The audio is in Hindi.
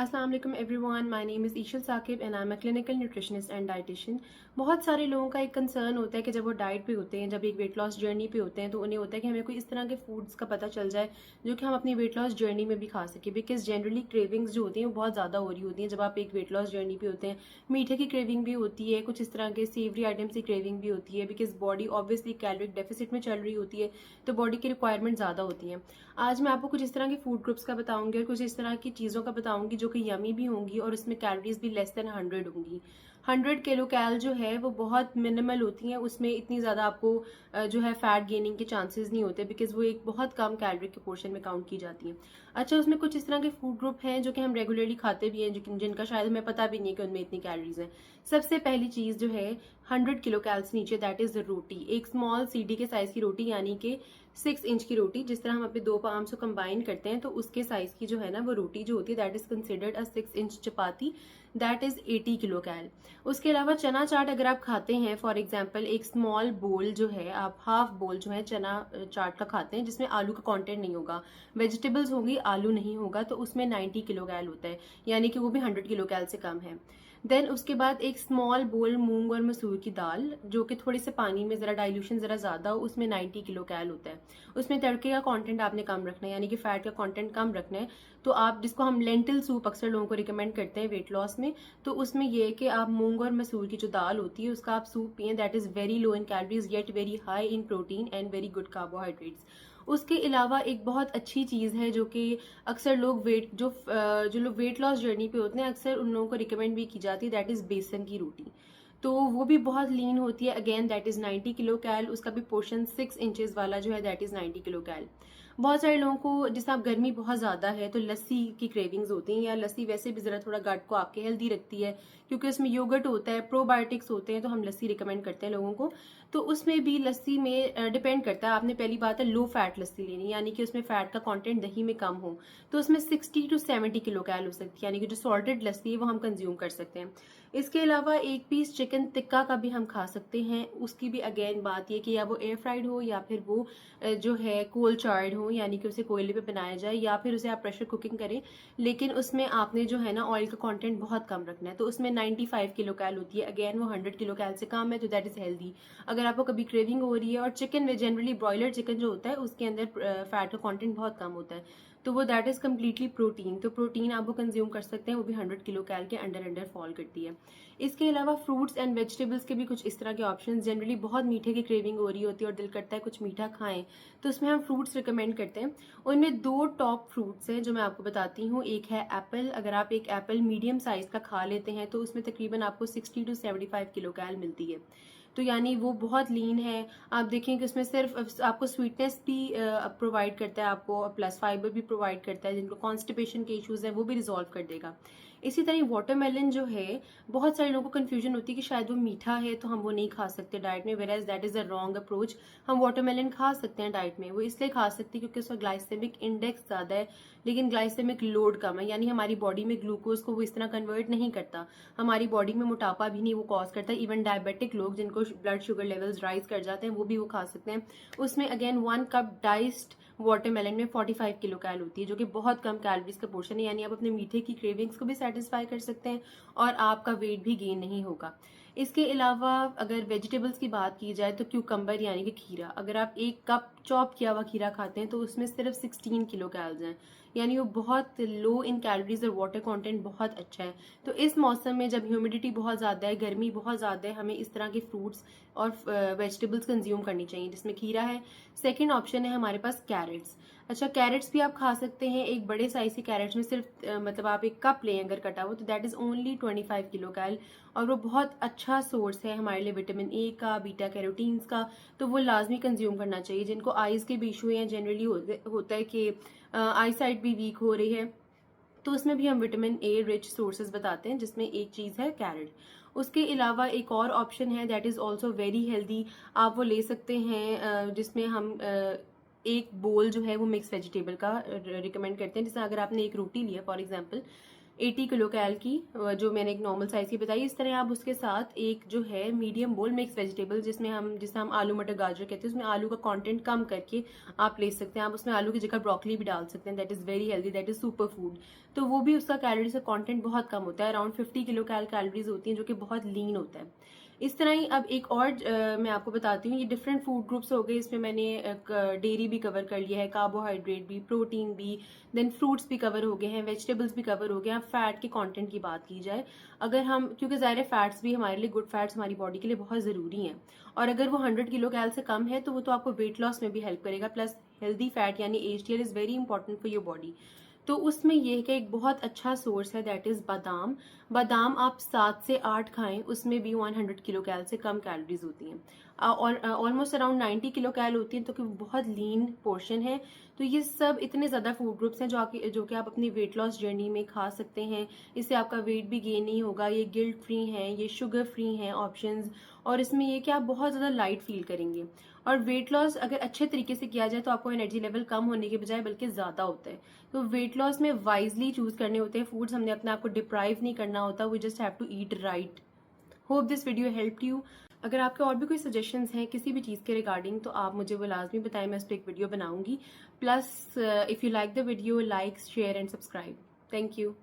अस्सलाम वालेकुम everyone, my name is Eshal Saqib and I am a clinical nutritionist and dietitian. बहुत सारे लोगों का एक कंसर्न होता है कि जब वो डाइट पे होते हैं, जब एक वेट लॉस जर्नी पे होते हैं, तो उन्हें होता है कि हमें कोई इस तरह के फूड्स का पता चल जाए जो कि हम अपनी वेट लॉस जर्नी में भी खा सकें। बिकॉज जनरली क्रेविंग्स जो होती हैं वो बहुत ज़्यादा हो रही होती हैं जब आप एक वेट लॉस जर्नी पे होते हैं। मीठे की क्रेविंग भी होती है, कुछ इस तरह के सेवरी आइटम्स की क्रेविंग भी होती है, because body obviously caloric deficit में चल रही होती है, तो बॉडी की रिक्वायरमेंट ज़्यादा होती है। आज मैं आपको कुछ इस तरह के फूड ग्रुप्स का बताऊंगी और कुछ इस तरह की चीज़ों का बताऊंगी जो कि यमी भी होंगी और उसमें कैलोरीज भी लेस देन 100 होंगी। 100 किलो कैल जो है वो बहुत मिनिमल होती हैं, उसमें इतनी ज़्यादा आपको जो है फैट गेनिंग के चांसेस नहीं होते, बिकॉज वो एक बहुत कम कैलोरी के पोर्शन में काउंट की जाती हैं। अच्छा, उसमें कुछ इस तरह के फूड ग्रुप हैं जो कि हम रेगुलरली खाते भी हैं, जिनका शायद हमें पता भी नहीं है कि उनमें इतनी कैलोरीज हैं। सबसे पहली चीज़ जो है 100 किलो कैल से नीचे, दैट इज़ द रोटी। एक स्मॉल सीडी के साइज़ की रोटी, यानी कि 6 इंच की रोटी, जिस तरह हम अपने दो पाम को कंबाइन करते हैं तो उसके साइज की जो है ना वो रोटी जो होती है, that is considered a 6 inch chapati, that is 80 kilo cal. उसके अलावा चना चाट अगर आप खाते हैं, फॉर एग्जाम्पल एक स्मॉल बोल जो है, आप हाफ बोल जो है चना चाट का खाते हैं जिसमें आलू का कंटेंट नहीं होगा, वेजिटेबल्स होंगी, आलू नहीं होगा, तो उसमें 90 किलो कैल होता है, यानी कि वो भी 100 किलो कैल से कम है। देन उसके बाद एक स्मॉल बोल मूंग और मसूर की दाल, जो कि थोड़ी से पानी में जरा डाइल्यूशन जरा ज्यादा हो, उसमें 90 किलो कैल होता है। उसमें तड़के का कंटेंट आपने कम रखना है, यानी कि फैट का कंटेंट कम रखना है। तो आप, जिसको हम लेंटिल सूप अक्सर लोगों को रिकमेंड करते हैं वेट लॉस में, तो उसमें यह है कि आप मूंग और मसूर की जो दाल होती है उसका आप सूप पिए, that is very low in calories yet very high in protein and very good carbohydrates. उसके अलावा एक बहुत अच्छी चीज़ है जो कि अक्सर लोग जो लोग वेट लॉस जर्नी पे होते हैं, अक्सर उन लोगों को रिकमेंड भी की जाती है, दैट इज़ बेसन की रोटी। तो वो भी बहुत लीन होती है, अगेन दैट इज़ 90 किलो कैल। उसका भी पोर्शन 6 इंचेस वाला जो है, दैट इज़ 90 किलो कैल। बहुत सारे लोगों को, जैसे आप गर्मी बहुत ज़्यादा है तो लस्सी की क्रेविंग्स होती हैं, या लस्सी वैसे भी ज़रा थोड़ा गट को आपके हेल्दी रखती है क्योंकि उसमें योगर्ट होता है, प्रोबायोटिक्स होते हैं, तो हम लस्सी रिकमेंड करते हैं लोगों को। तो उसमें भी लस्सी में डिपेंड करता है, आपने पहली बात है लो फैट लस्सी लेनी, यानी कि उसमें फैट का कंटेंट दही में कम हो, तो उसमें 60 to 70 किलो कैल हो सकती है, यानी कि जो सॉल्टेड लस्सी है वो हम कंज्यूम कर सकते हैं। इसके अलावा एक पीस चिकन टिक्का का भी हम खा सकते हैं। उसकी भी अगेन बात ये कि या वो एयर फ्राइड हो या फिर वो जो है कोल चार्ड हो, यानी कि उसे कोयले पे बनाया जाए, या फिर उसे आप प्रेशर कुकिंग करें, लेकिन उसमें आपने जो है ना ऑयल का कंटेंट बहुत कम रखना है। तो उसमें 95 किलो कैल होती है, अगेन वो 100 किलो कैल से कम है, तो दैट इज हेल्दी। अगर आपको कभी क्रेविंग हो रही है, और चिकन में जनरली ब्रॉयलर चिकन जो होता है उसके अंदर फैट का कंटेंट बहुत कम होता है, तो वो दैट इज कम्प्लीटली प्रोटीन, तो प्रोटीन आप वो कंज्यूम कर सकते हैं, वो भी 100 किलो कैल के अंडर अंडर फॉल करती है। इसके अलावा फ्रूट्स एंड वेजिटेबल्स के भी कुछ इस तरह के ऑप्शन, जनरली बहुत मीठे की क्रेविंग हो रही होती है और दिल करता है कुछ मीठा खाएं, तो उसमें हम फ्रूट्स रिकमेंड करते हैं। उनमें दो टॉप फ्रूट्स हैं जो मैं आपको बताती हूँ। एक है एप्पल। अगर आप एक एप्पल मीडियम साइज का खा लेते हैं तो उसमें तकरीबन आपको 60 to 75 किलो कैल मिलती है, तो यानी वो बहुत लीन है। आप देखें कि उसमें सिर्फ आपको स्वीटनेस भी प्रोवाइड करता है, आपको प्लस फाइबर भी प्रोवाइड करता है, जिनको कॉन्स्टिपेशन के इश्यूज हैं वो भी रिजॉल्व कर देगा। इसी तरह वाटरमेलन जो है, बहुत सारे लोगों को कंफ्यूजन होती है कि शायद वो मीठा है तो हम वो नहीं खा सकते डाइट में, whereas that is a wrong approach. हम वाटरमेलन खा सकते हैं डाइट में, वो इसलिए खा सकते हैं क्योंकि उसका ग्लाइसेमिक इंडेक्स ज्यादा है, लेकिन ग्लाइसेमिक लोड कम है, यानी हमारी बॉडी में ग्लूकोज को वो इस तरह कन्वर्ट नहीं करता, हमारी बॉडी में मोटापा भी नहीं वो कॉज करता। इवन डायबिटिक लोग जिनको ब्लड शुगर लेवल्स राइज कर जाते हैं वो भी वो खा सकते हैं। उसमें अगेन 1 कप डाइस्ड वाटरमेलन में 45 किलो कैल होती है, जो कि बहुत कम कैलोरीज का पोर्शन है, यानी आप अपने मीठे की क्रेविंग्स को भी सेटिस्फाई कर सकते हैं और आपका वेट भी गेन नहीं होगा। इसके अलावा अगर वेजिटेबल्स की बात की जाए तो क्यूकम्बर यानी कि खीरा, अगर आप 1 कप चॉप किया हुआ खीरा खाते हैं तो उसमें सिर्फ 16 किलो कैलोरीज हैं, यानी वो बहुत लो इन कैलोरीज और वाटर कंटेंट बहुत अच्छा है। तो इस मौसम में जब ह्यूमिडिटी बहुत ज़्यादा है, गर्मी बहुत ज़्यादा है, हमें इस तरह के फ्रूट्स और वेजिटेबल्स कंज्यूम करनी चाहिए, जिसमें खीरा है। सेकंड ऑप्शन है हमारे पास कैरेट्स। अच्छा, कैरेट्स भी आप खा सकते हैं। एक बड़े साइज के कैरेट्स में सिर्फ मतलब आप 1 कप लें अगर कटा हुआ, तो दैट इज़ ओनली 25 किलो कैल, और वो बहुत अच्छा सोर्स है हमारे लिए विटामिन ए का, बीटा कैरोटीन्स का, तो वो लाजमी कंज्यूम करना चाहिए। जिनको आइज़ के भी इशू हैं, जनरली होता है कि आई साइट भी वीक हो रही है, तो उसमें भी हम विटामिन ए रिच सोर्सेज बताते हैं, जिसमें एक चीज़ है कैरेट। उसके अलावा एक और ऑप्शन है that is also very healthy, आप वो ले सकते हैं, जिसमें हम एक बोल जो है वो मिक्स वेजिटेबल का रिकमेंड करते हैं। जैसे अगर आपने एक रोटी लिया फॉर एग्जांपल, 80 किलो कैल की, जो मैंने एक नॉर्मल साइज की बताई। इस तरह आप उसके साथ एक जो है मीडियम बोल मिक्स वेजिटेबल, जिसे हम आलू मटर गाजर कहते हैं, उसमें आलू का कंटेंट कम करके आप ले सकते हैं। आप उसमें आलू की जगह ब्रोकली भी डाल सकते हैं। That is very healthy, that is super food. तो वो भी उसका कैलोरीज का कंटेंट बहुत कम होता है, अराउंड 50 किलो कैलोरीज होती हैं, जो कि बहुत लीन होता है। इस तरह ही अब एक और मैं आपको बताती हूँ। ये डिफरेंट फूड ग्रुप्स हो गए। इसमें मैंने डेयरी भी कवर कर लिया है, कार्बोहाइड्रेट भी, प्रोटीन भी, देन फ्रूट्स भी कवर हो गए हैं, वेजिटेबल्स भी कवर हो गए हैं। फैट के कंटेंट की बात की जाए, अगर हम, क्योंकि ज़ाहिर है फैट्स भी हमारे लिए, गुड फैट्स हमारी बॉडी के लिए बहुत ज़रूरी हैं, और अगर वो 100 किलो कैल से कम है तो वो तो आपको वेट लॉस में भी हेल्प करेगा। प्लस हेल्दी फैट यानी HDL is very important for your body. तो उसमें ये है कि एक बहुत अच्छा सोर्स है, दैट इज बादाम। बादाम आप 7 से 8 खाएं, उसमें भी 100 किलो कैल से कम कैलोरीज होती हैं, और ऑलमोस्ट अराउंड 90 किलो कैल होती हैं, तो कि बहुत लीन पोर्शन है। तो ये सब इतने ज़्यादा फूड ग्रुप्स हैं जो कि आप अपनी वेट लॉस जर्नी में खा सकते हैं। इससे आपका वेट भी गेन नहीं होगा। ये गिल्ट फ्री हैं, ये शुगर फ्री हैं ऑप्शंस, और इसमें ये कि आप बहुत ज़्यादा लाइट फील करेंगे। और वेट लॉस अगर अच्छे तरीके से किया जाए तो आपको एनर्जी लेवल कम होने के बजाय बल्कि ज़्यादा होता है। तो वेट लॉस में वाइजली चूज करने होते हैं फूड्स, हमने अपने आप को डिप्राइव नहीं करना होता। We just have to eat right. Hope this video helped you. अगर आपके और भी कोई सजेशंस हैं किसी भी चीज़ के रिगार्डिंग, तो आप मुझे वो लाजमी बताएं, मैं उस पर एक वीडियो बनाऊंगी। Plus if you like the video, like, share and subscribe. Thank you.